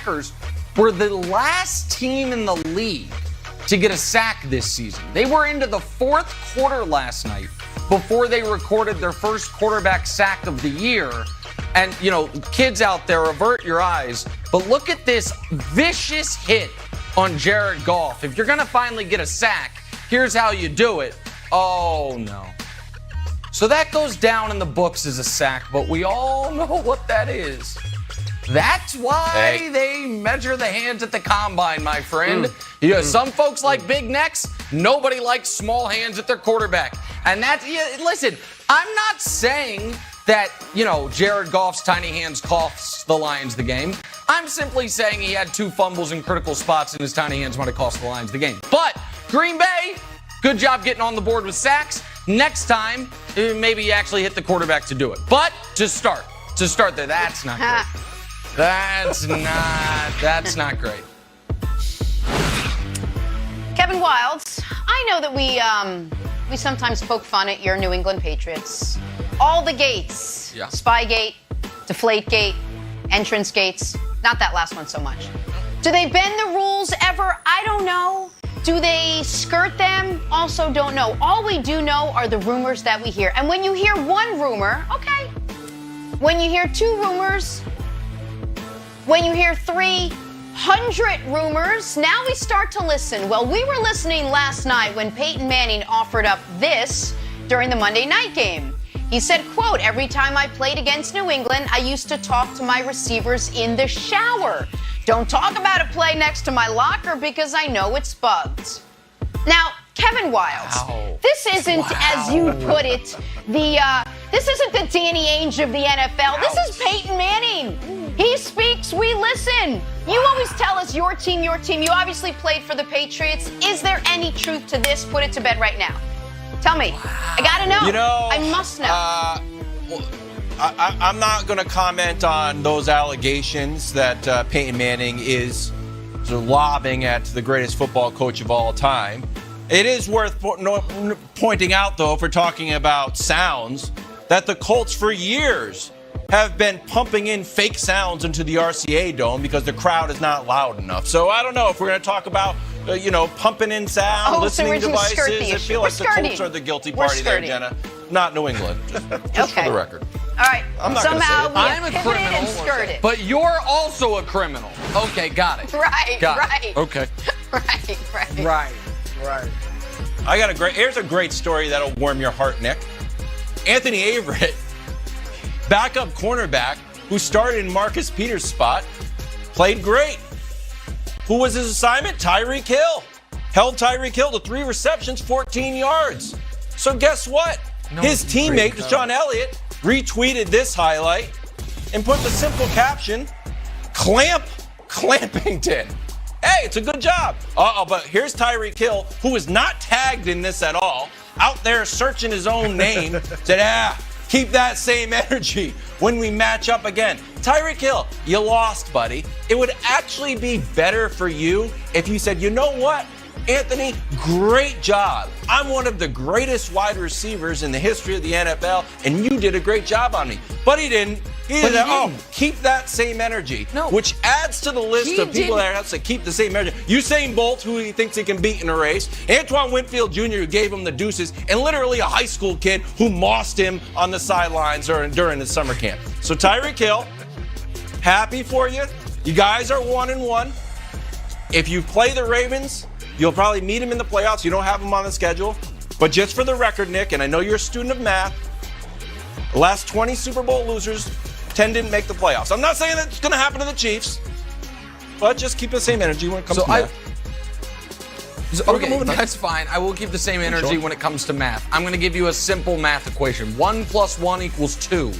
Packers were the last team in the league to get a sack this season. They were into the fourth quarter last night before they recorded their first quarterback sack of the year. And, you know, kids out there, avert your eyes, but look at this vicious hit on Jared Goff. If you're going to finally get a sack, here's how you do it. Oh, no. So that goes down in the books as a sack, but we all know what that is. That's why they measure the hands at the combine, my friend. You know, some folks like big necks. Nobody likes small hands at their quarterback. And that's, listen, I'm not saying that, you know, Jared Goff's tiny hands cost the Lions the game. I'm simply saying he had 2 fumbles in critical spots and his tiny hands might have cost the Lions the game. But Green Bay, good job getting on the board with sacks. Next time, maybe you actually hit the quarterback to do it. But to start there, that's not great. That's not great. Kevin Wildes, I know that we sometimes poke fun at your New England Patriots. All the gates, Spygate, Deflategate, entrance gates, not that last one so much. Do they bend the rules ever? I don't know. Do they skirt them? Also don't know. All we do know are the rumors that we hear. And when you hear one rumor, okay. When you hear 2 rumors, when you hear 300 rumors, now we start to listen. Well, we were listening last night when Peyton Manning offered up this during the Monday night game. He said, quote, "Every time I played against New England, I used to talk to my receivers in the shower. Don't talk about a play next to my locker because I know it's bugged." Now, Kevin Wildes, this isn't, as you put it, this isn't the Danny Ainge of the NFL. This is Peyton Manning. He speaks, we listen. You always tell us your team, your team. You obviously played for the Patriots. Is there any truth to this? Put it to bed right now. Tell me. I gotta know. You know, I must know. I'm not going to comment on those allegations that Peyton Manning is lobbing at the greatest football coach of all time. It is worth pointing out, though, if we're talking about sounds, that the Colts for years have been pumping in fake sounds into the RCA Dome because the crowd is not loud enough. So I don't know if we're going to talk about, pumping in sound, listening devices. I feel like the Colts are the guilty party there, Jenna. Not New England, just for the record. All right. I'm not Somehow we I'm have a pivoted criminal, and skirted. but you're also a criminal. Okay, got it. Right. Okay. Right. Here's a great story that'll warm your heart, Nick. Anthony Averett, backup cornerback who started in Marcus Peters' spot, played great. Who was his assignment? Tyreek Hill. Held Tyreek Hill to 3 receptions, 14 yards. So guess what? His teammate, Deshaun Elliott, retweeted this highlight and put the simple caption, Clampington. Hey, it's a good job. But here's Tyreek Hill, who is not tagged in this at all, out there searching his own name, said, keep that same energy when we match up again. Tyreek Hill, you lost, buddy. It would actually be better for you if you said, you know what, Anthony, great job. I'm one of the greatest wide receivers in the history of the NFL, and you did a great job on me. But he didn't. He said, keep that same energy, which adds to the list of people that have to keep the same energy. Usain Bolt, who he thinks he can beat in a race. Antoine Winfield Jr., who gave him the deuces. And literally a high school kid who mossed him on the sidelines during the summer camp. So Tyreek Hill, happy for you. You guys are 1-1. If you play the Ravens, you'll probably meet him in the playoffs. You don't have him on the schedule. But just for the record, Nick, and I know you're a student of math, the last 20 Super Bowl losers, 10 didn't make the playoffs. I'm not saying that's going to happen to the Chiefs, but just keep the same energy when it comes to math. Okay, that's fine. I will keep the same energy when it comes to math. I'm going to give you a simple math equation. 1 + 1 = 2.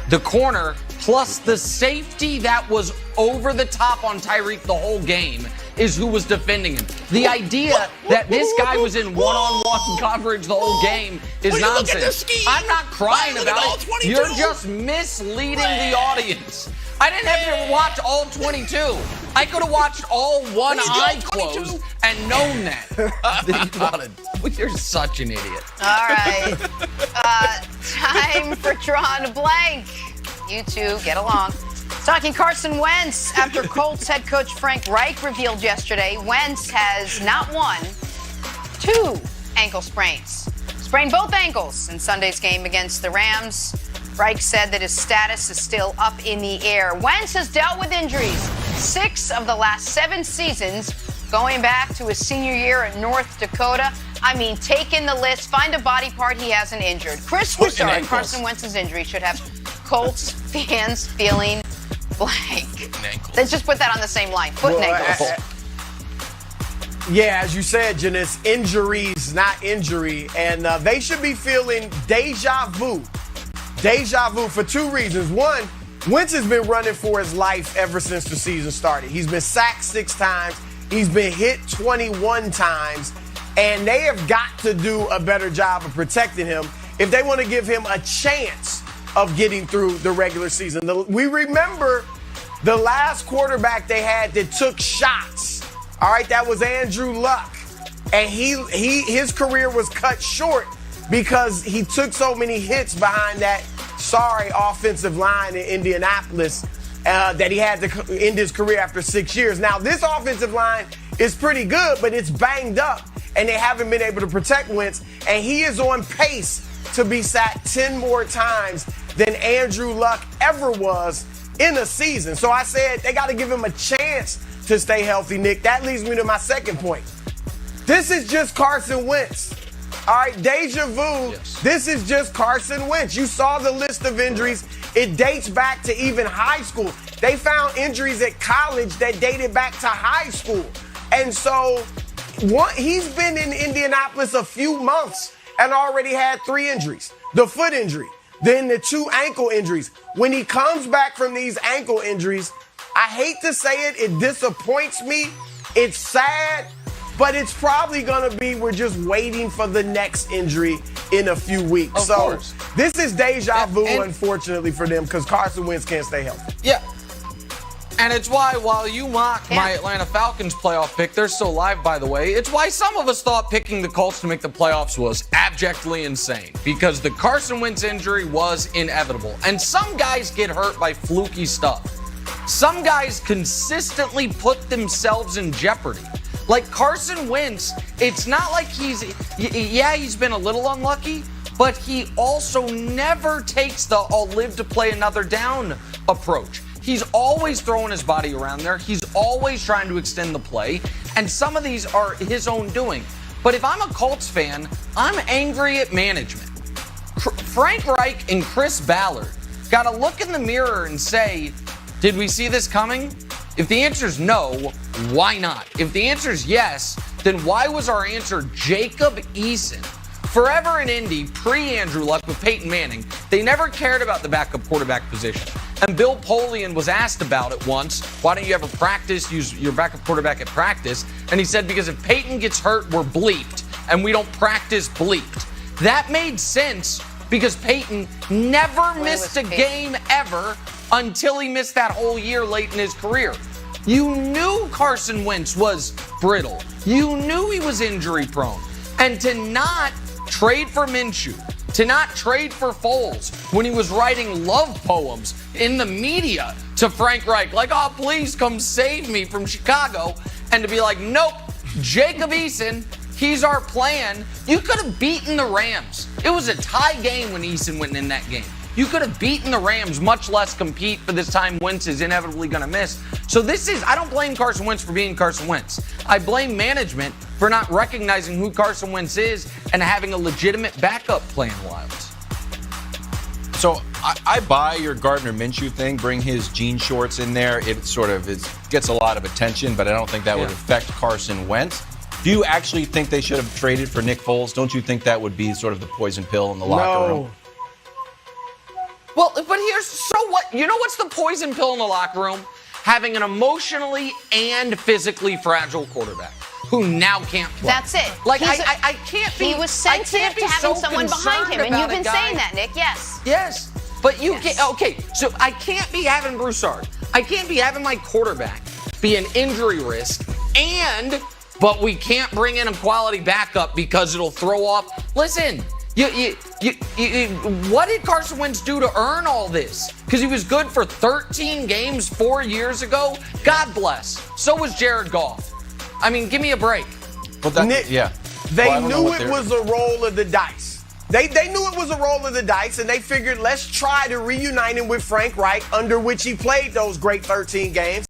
The corner plus the safety that was over the top on Tyreek the whole game is who was defending him. The idea that this guy was in one-on-one coverage the whole game is nonsense. I'm not crying about it. You're just misleading the audience. I didn't have to watch all 22. I could have watched all one eye closed and known that. You're such an idiot. All right. Time for Drawn Blank. You two get along. Talking Carson Wentz, after Colts head coach Frank Reich revealed yesterday, Wentz has not one, two ankle sprains. Sprained both ankles in Sunday's game against the Rams. Reich said that his status is still up in the air. Wentz has dealt with injuries 6 of the last 7 seasons, going back to his senior year at North Dakota. I mean, take in the list, find a body part he hasn't injured. Chris Broussard, Carson Wentz's injury should have Colts fans feeling blank. Let's just put that on the same line. Foot and ankles. Yeah, as you said, Janice, injuries, not injury. And they should be feeling deja vu. Deja vu for 2 reasons. One, Wentz has been running for his life ever since the season started. He's been sacked 6 times. He's been hit 21 times. And they have got to do a better job of protecting him if they want to give him a chance of getting through the regular season. We remember the last quarterback they had that took shots. All right, that was Andrew Luck. And his career was cut short because he took so many hits behind that sorry offensive line in Indianapolis that he had to end his career after 6 years. Now, this offensive line is pretty good, but it's banged up, and they haven't been able to protect Wentz. And he is on pace to be sacked 10 more times than Andrew Luck ever was in a season. So I said they got to give him a chance to stay healthy, Nick. That leads me to my second point. This is just Carson Wentz. All right, deja vu. Yes. This is just Carson Wentz. You saw the list of injuries. It dates back to even high school. They found injuries at college that dated back to high school. And so he's been in Indianapolis a few months and already had 3 injuries. The foot injury, then the 2 ankle injuries. When he comes back from these ankle injuries, I hate to say it, it disappoints me. It's sad, but it's probably going to be we're just waiting for the next injury in a few weeks. Of course. This is deja vu, unfortunately, for them because Carson Wentz can't stay healthy. Yeah. And it's why, while you mock my Atlanta Falcons playoff pick, they're still alive, by the way, it's why some of us thought picking the Colts to make the playoffs was abjectly insane, because the Carson Wentz injury was inevitable. And some guys get hurt by fluky stuff. Some guys consistently put themselves in jeopardy. Like Carson Wentz, it's not like he's been a little unlucky, but he also never takes the I'll live to play another down approach. He's always throwing his body around there. He's always trying to extend the play. And some of these are his own doing. But if I'm a Colts fan, I'm angry at management. Frank Reich and Chris Ballard got to look in the mirror and say, did we see this coming? If the answer is no, why not? If the answer is yes, then why was our answer Jacob Eason? Forever in Indy, pre-Andrew Luck with Peyton Manning, they never cared about the backup quarterback position. And Bill Polian was asked about it once. Why don't you ever practice, use your backup quarterback at practice? And he said, because if Peyton gets hurt, we're bleeped. And we don't practice bleeped. That made sense because Peyton never missed a game ever until he missed that whole year late in his career. You knew Carson Wentz was brittle. You knew he was injury prone. And to not trade for Minshew, to not trade for Foles when he was writing love poems in the media to Frank Reich, like, oh, please come save me from Chicago, and to be like, nope, Jacob Eason, he's our plan. You could have beaten the Rams. It was a tie game when Eason went in that game. You could have beaten the Rams, much less compete for this time Wentz is inevitably going to miss. So I don't blame Carson Wentz for being Carson Wentz. I blame management for not recognizing who Carson Wentz is and having a legitimate backup plan, Wilds. So I buy your Gardner Minshew thing. Bring his jean shorts in there. It gets a lot of attention, but I don't think that would affect Carson Wentz. Do you actually think they should have traded for Nick Foles? Don't you think that would be sort of the poison pill in the locker room? Well, but so what? You know what's the poison pill in the locker room? Having an emotionally and physically fragile quarterback who now can't play. That's it. Like, I can't be. He was sensitive to having someone behind him, and you've been saying that, Nick. Yes. Yes. But you can't. Okay, so I can't be having Broussard. I can't be having my quarterback be an injury risk, but we can't bring in a quality backup because it'll throw off. Listen. What did Carson Wentz do to earn all this? Because he was good for 13 games 4 years ago. God bless. So was Jared Goff. I mean, give me a break. But that, Nick, yeah. They knew it was a roll of the dice. They knew it was a roll of the dice, and they figured, let's try to reunite him with Frank Reich, under which he played those great 13 games.